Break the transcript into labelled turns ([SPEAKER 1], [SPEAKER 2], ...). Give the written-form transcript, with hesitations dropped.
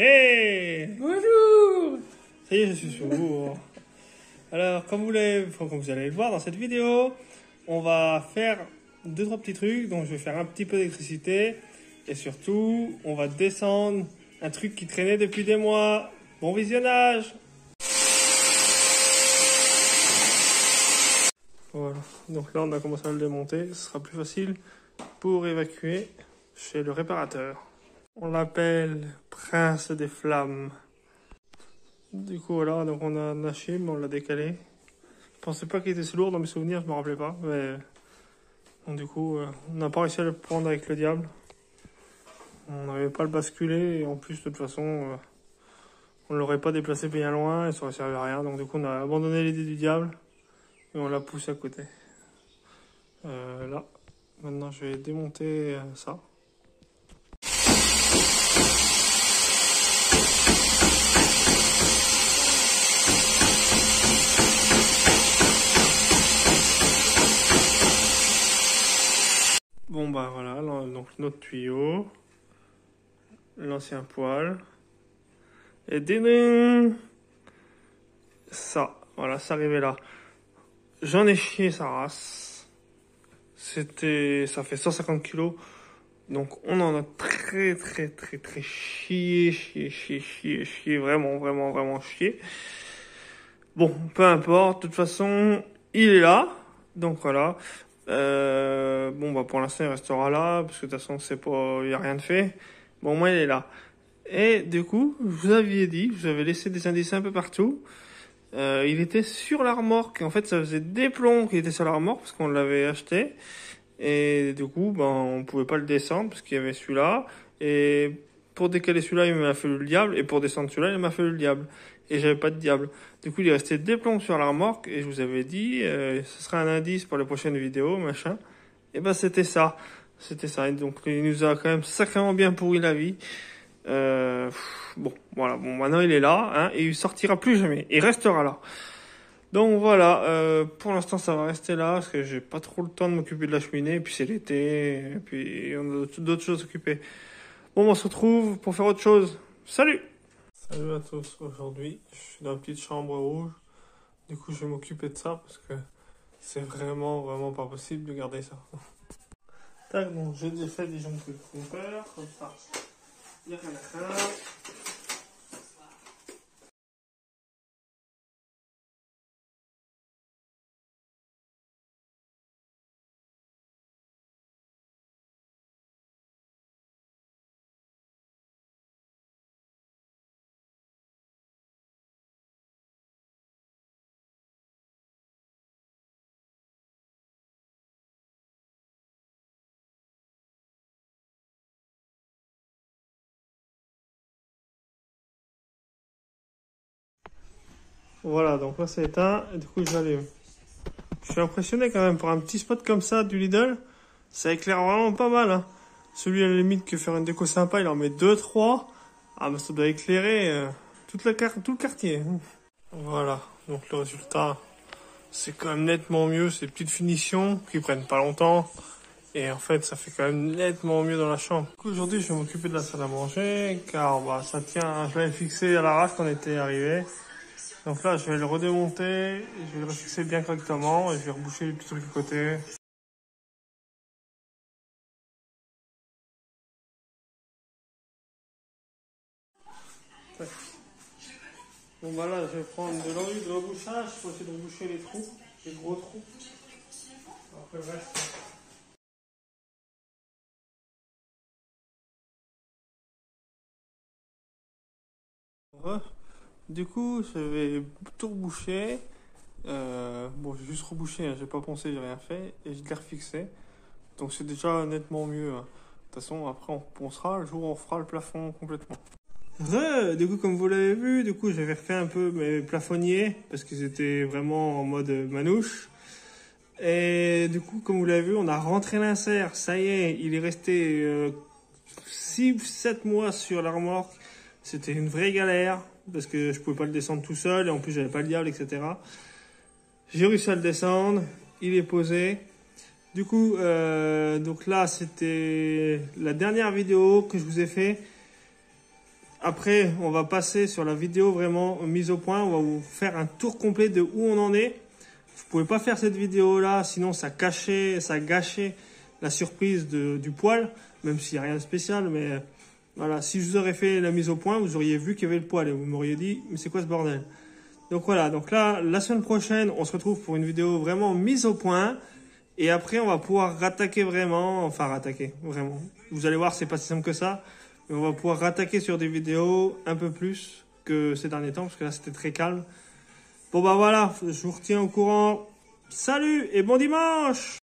[SPEAKER 1] Hey! Bonjour! Ça y est, je suis sourd. Alors, comme vous allez le voir dans cette vidéo, on va faire 2-3 petits trucs. Donc, je vais faire un petit peu d'électricité. Et surtout, on va descendre un truc qui traînait depuis des mois. Bon visionnage! Voilà. Donc là, on a commencé à le démonter. Ce sera plus facile pour évacuer chez le réparateur. On l'appelle Prince des Flammes. Du coup, voilà, donc on a naché, mais on l'a décalé. Je pensais pas qu'il était si lourd dans mes souvenirs, je me rappelais pas. Mais donc, du coup, on n'a pas réussi à le prendre avec le diable. On n'arrivait pas à le basculer, et en plus, de toute façon, on l'aurait pas déplacé bien loin, et ça aurait servi à rien. Donc, du coup, on a abandonné l'idée du diable, et on l'a poussé à côté. Là, maintenant, je vais démonter ça. Bon bah voilà, donc notre tuyau, l'ancien poêle, et ding, ça, voilà, ça arrivait là. J'en ai chié sa race, ça fait 150 kilos, donc on en a très chié, vraiment chié. Bon, peu importe, de toute façon, il est là, donc voilà. Bon bah pour l'instant il restera là parce que de toute façon c'est pas, il y a rien de fait. Bon, moi il est là. Et du coup, je vous avais dit, je vous avais laissé des indices un peu partout. Il était sur la remorque. En fait, ça faisait des plombs qu'il était sur la remorque parce qu'on l'avait acheté. Et du coup, ben on pouvait pas le descendre parce qu'il y avait celui-là. Et pour décaler celui-là, il m'a fallu le diable. Et pour descendre celui-là, il m'a fallu le diable. Et j'avais pas de diable. Du coup, il est resté des plombs sur la remorque. Et je vous avais dit, ce sera un indice pour les prochaines vidéos, machin. Et ben, c'était ça. C'était ça. Et donc, il nous a quand même sacrément bien pourri la vie. Bon, voilà. Bon, maintenant, il est là, hein. Et il sortira plus jamais. Il restera là. Donc, voilà. Pour l'instant, ça va rester là. Parce que j'ai pas trop le temps de m'occuper de la cheminée. Et puis, c'est l'été. Et puis, on a d'autres choses à occuper. Bon, on se retrouve pour faire autre chose. Salut! Salut à tous, aujourd'hui je suis dans la petite chambre rouge, du coup je vais m'occuper de ça parce que c'est vraiment pas possible de garder ça. Tac, donc j'ai défait des jambes de compère, comme ça, il n'y a rien à faire. Voilà, donc là c'est éteint, et du coup j'allume. Je suis impressionné quand même, pour un petit spot comme ça du Lidl, ça éclaire vraiment pas mal, hein. Celui à la limite que faire une déco sympa, il en met 2-3. Ah mais ça doit éclairer tout le quartier. Voilà, donc le résultat, c'est quand même nettement mieux, ces petites finitions qui prennent pas longtemps. Et en fait, ça fait quand même nettement mieux dans la chambre. Du coup, aujourd'hui, je vais m'occuper de la salle à manger, car bah, ça tient, je l'avais fixé à l'arrache quand on était arrivé. Donc là, je vais le redémonter, je vais le refixer bien correctement, et je vais reboucher les petits trucs à côté. Bon bah là, je vais prendre de l'enduit de rebouchage pour essayer de reboucher les trous, les gros trous. Après le reste. Du coup, je vais tout reboucher. Bon, j'ai juste rebouché, hein, j'ai pas poncé, j'ai rien fait. Et je l'ai refixé. Donc c'est déjà nettement mieux, hein. De toute façon, après on poncera le jour où on fera le plafond complètement. Du coup, comme vous l'avez vu, du coup, j'avais refait un peu mes plafonniers parce qu'ils étaient vraiment en mode manouche. Et du coup, comme vous l'avez vu, on a rentré l'insert. Ça y est, il est resté 6-7 mois sur la remorque. C'était une vraie galère parce que je pouvais pas le descendre tout seul et en plus j'avais pas le diable, etc. J'ai réussi à le descendre, il est posé. Du coup, donc là, c'était la dernière vidéo que je vous ai fait Après, on va passer sur la vidéo vraiment mise au point. On va vous faire un tour complet de où on en est. Je pouvais pas faire cette vidéo-là, sinon ça gâchait la surprise du poêle, même s'il n'y a rien de spécial. Mais voilà, si je vous aurais fait la mise au point, vous auriez vu qu'il y avait le poêle et vous m'auriez dit, mais c'est quoi ce bordel? Donc voilà, donc là, la semaine prochaine, on se retrouve pour une vidéo vraiment mise au point. Et après, on va pouvoir rattaquer vraiment, enfin rattaquer, vraiment. Vous allez voir, c'est pas si simple que ça. Mais on va pouvoir rattaquer sur des vidéos un peu plus que ces derniers temps, parce que là, c'était très calme. Bon bah voilà, je vous retiens au courant. Salut et bon dimanche!